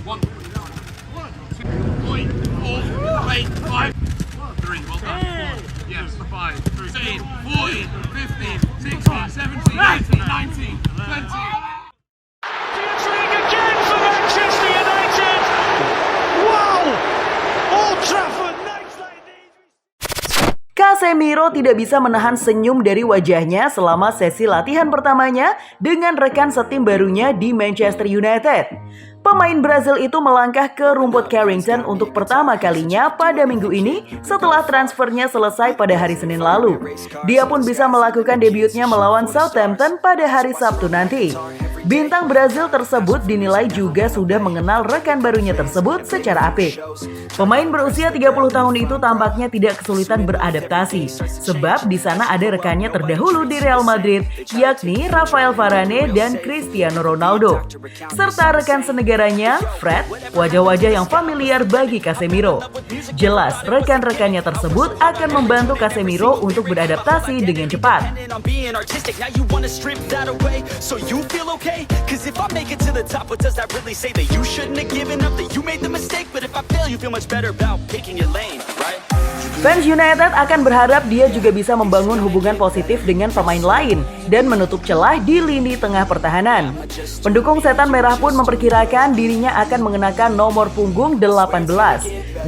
1, 2, 3, 4, 8, 5. 3, well done. 4, yes, 5, 13, 14, 15, 16, 17, 18, 19, 20. League again for Manchester United. Wow! Old Trafford nights like these. Casemiro tidak bisa menahan senyum dari wajahnya selama sesi latihan pertamanya dengan rekan setim barunya di Manchester United. Pemain Brazil itu melangkah ke rumput Carrington untuk pertama kalinya pada minggu ini setelah transfernya selesai pada hari Senin lalu. Dia pun bisa melakukan debutnya melawan Southampton pada hari Sabtu nanti. Bintang Brazil tersebut dinilai juga sudah mengenal rekan barunya tersebut secara apik. Pemain berusia 30 tahun itu tampaknya tidak kesulitan beradaptasi, sebab di sana ada rekannya terdahulu di Real Madrid, yakni Rafael Varane dan Cristiano Ronaldo. Serta rekan senegaranya, Fred, wajah-wajah yang familiar bagi Casemiro. Jelas, rekan-rekannya tersebut akan membantu Casemiro untuk beradaptasi dengan cepat. Cause if I make it to the top, what does that really say? That you shouldn't have given up, that you made the mistake. But if I fail, you feel much better about picking your lane, right? Fans United akan berharap dia juga bisa membangun hubungan positif dengan pemain lain dan menutup celah di lini tengah pertahanan. Pendukung Setan Merah pun memperkirakan dirinya akan mengenakan nomor punggung 18.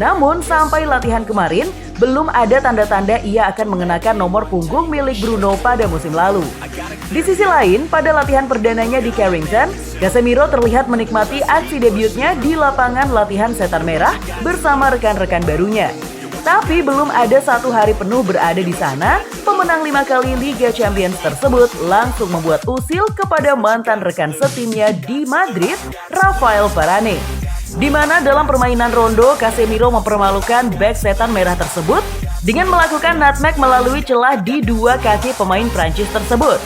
Namun sampai latihan kemarin, belum ada tanda-tanda ia akan mengenakan nomor punggung milik Bruno pada musim lalu. Di sisi lain, pada latihan perdananya di Carrington, Casemiro terlihat menikmati aksi debutnya di lapangan latihan Setan Merah bersama rekan-rekan barunya. Tapi belum ada satu hari penuh berada di sana, pemenang 5 kali Liga Champions tersebut langsung membuat usil kepada mantan rekan setimnya di Madrid, Rafael Varane. Di mana dalam permainan rondo, Casemiro mempermalukan bek Setan Merah tersebut dengan melakukan nutmeg melalui celah di dua kaki pemain Prancis tersebut.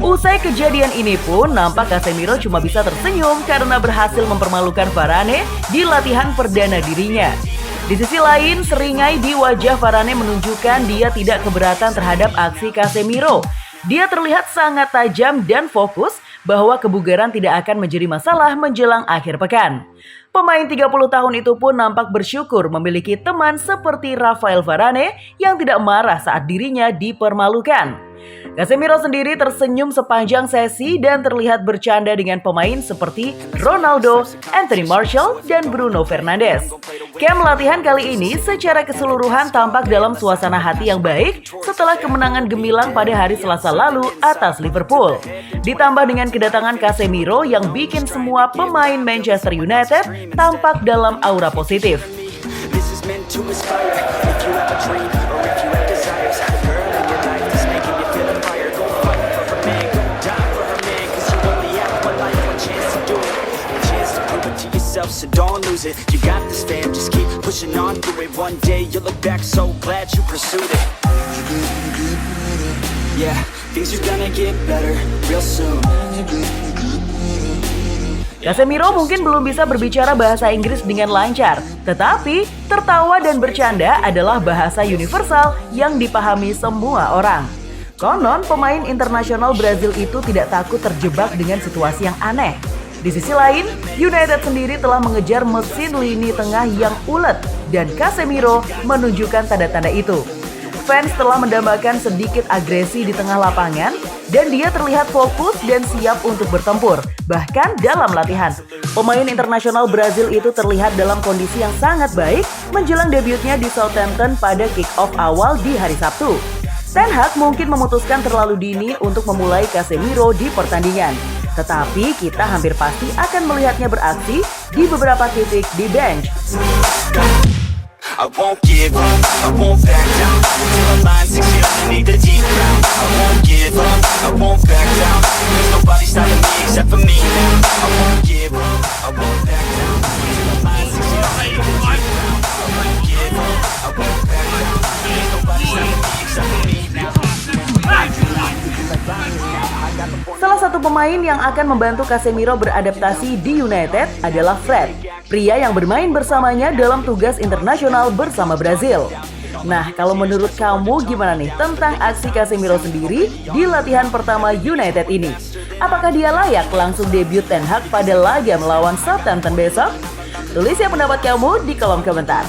Usai kejadian ini pun, nampak Casemiro cuma bisa tersenyum karena berhasil mempermalukan Varane di latihan perdana dirinya. Di sisi lain, seringai di wajah Varane menunjukkan dia tidak keberatan terhadap aksi Casemiro. Dia terlihat sangat tajam dan fokus bahwa kebugaran tidak akan menjadi masalah menjelang akhir pekan. Pemain 30 tahun itu pun nampak bersyukur memiliki teman seperti Rafael Varane yang tidak marah saat dirinya dipermalukan. Casemiro sendiri tersenyum sepanjang sesi dan terlihat bercanda dengan pemain seperti Ronaldo, Anthony Martial, dan Bruno Fernandes. Camp latihan kali ini secara keseluruhan tampak dalam suasana hati yang baik setelah kemenangan gemilang pada hari Selasa lalu atas Liverpool. Ditambah dengan kedatangan Casemiro yang bikin semua pemain Manchester United tampak dalam aura positif. So don't lose it, you got this fam, just keep pushing on through it. One day you'll look back so glad you pursued it. Yeah, things are gonna get better real soon. Casemiro mungkin belum bisa berbicara bahasa Inggris dengan lancar, tetapi tertawa dan bercanda adalah bahasa universal yang dipahami semua orang. Konon, pemain internasional Brazil itu tidak takut terjebak dengan situasi yang aneh. Di sisi lain, United sendiri telah mengejar mesin lini tengah yang ulet dan Casemiro menunjukkan tanda-tanda itu. Fans telah mendambakan sedikit agresi di tengah lapangan dan dia terlihat fokus dan siap untuk bertempur, bahkan dalam latihan. Pemain internasional Brazil itu terlihat dalam kondisi yang sangat baik menjelang debutnya di Southampton pada kick-off awal di hari Sabtu. Ten Hag mungkin memutuskan terlalu dini untuk memulai Casemiro di pertandingan. Tetapi kita hampir pasti akan melihatnya beraksi di beberapa titik di bench. I won't give up, I won't back down till the line 6 years underneath the deep ground. I won't give up, I won't back down. There's nobody stopping me except for me now. I won't give up, I won't back down till the line 6 years underneath the deep ground. I won't give up, I won't back down. There's nobody stopping me except for me now. Salah satu pemain yang akan membantu Casemiro beradaptasi di United adalah Fred, pria yang bermain bersamanya dalam tugas internasional bersama Brazil. Nah, kalau menurut kamu gimana nih tentang aksi Casemiro sendiri di latihan pertama United ini? Apakah dia layak langsung debut Ten Hag pada laga melawan Southampton besok? Tulis ya pendapat kamu di kolom komentar.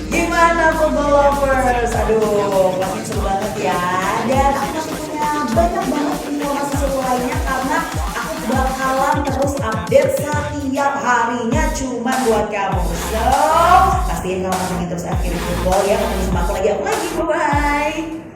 Gimana football lovers? Aduh, pasti seru banget ya. Dan aku masih punya banyak banget informasi seru lainnya karena aku bakalan terus update setiap harinya cuma buat kamu. So, pastiin kamu pantengin terus akhir football ya. Ketemu sama aku lagi. Bye.